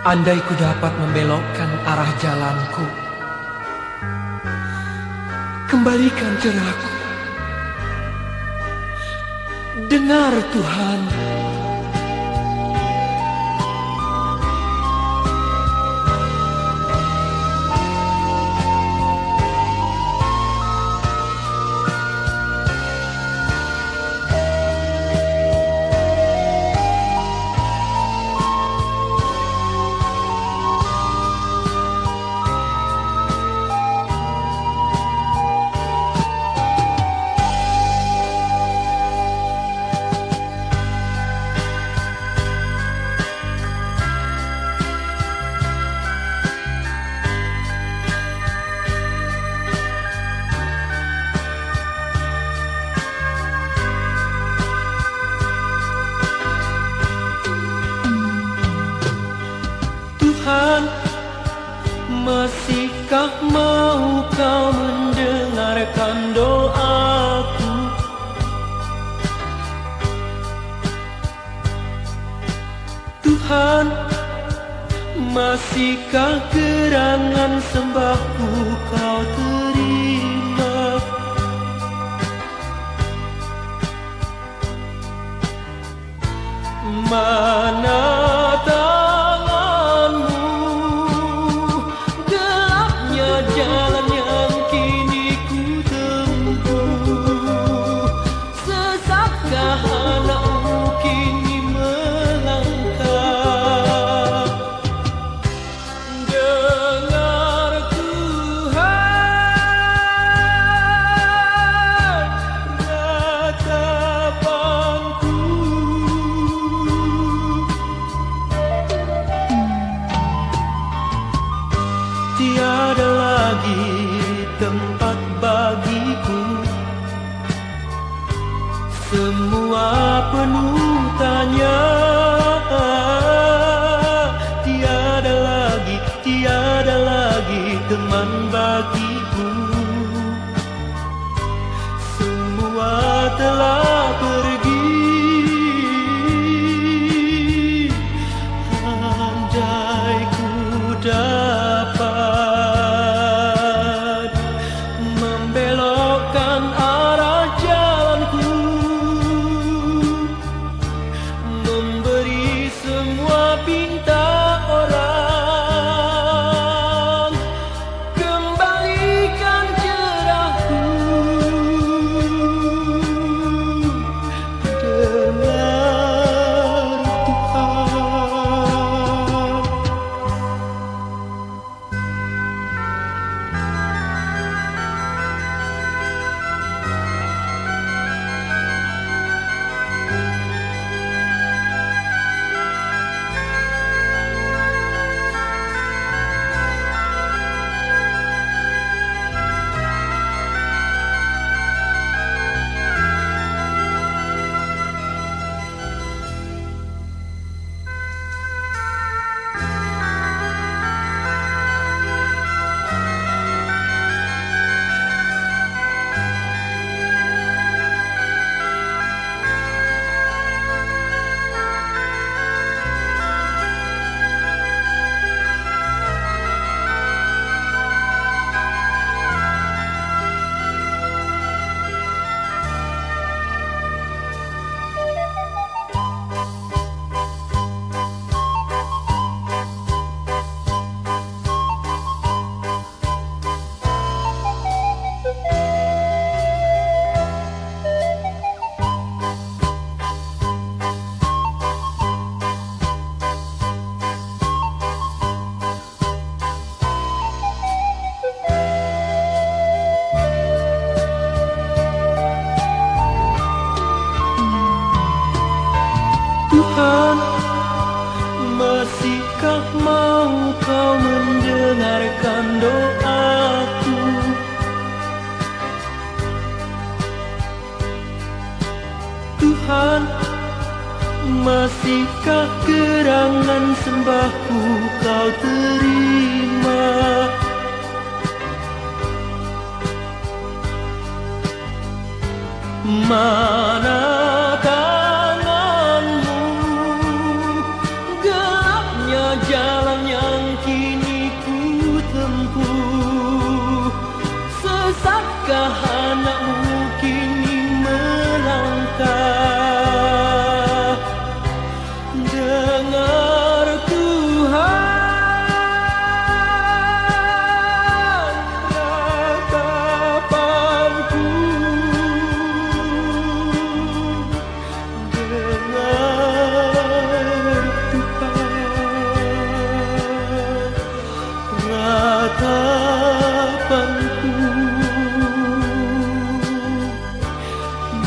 Andai ku dapat membelokkan arah jalanku, kembalikan cerahku. Dengar Tuhan, Tuhan, masihkah mau kau mendengarkan doaku? Tuhan, masihkah gerangan sembahku kau terima? Mana jalan yang kini ku tempuh? Sesatkah anakmu kini melangkah? Dengar Tuhan ratapanku. Tiada lagi tempat bagiku, semua penuh tanya. Tiada lagi teman bagiku, semua telah pergi. Andai ku dapat membelokkan arah jalanku, memberi semua pinta orang, kembalikan cerahku. Dengar Tuhan. Tuhan, masihkah mau kau mendengarkan doaku? Tuhan, masihkah gerangan sembahku kau terima? Mana tanganmu, gelapnya jalan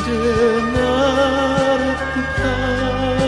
dengar Tuhan.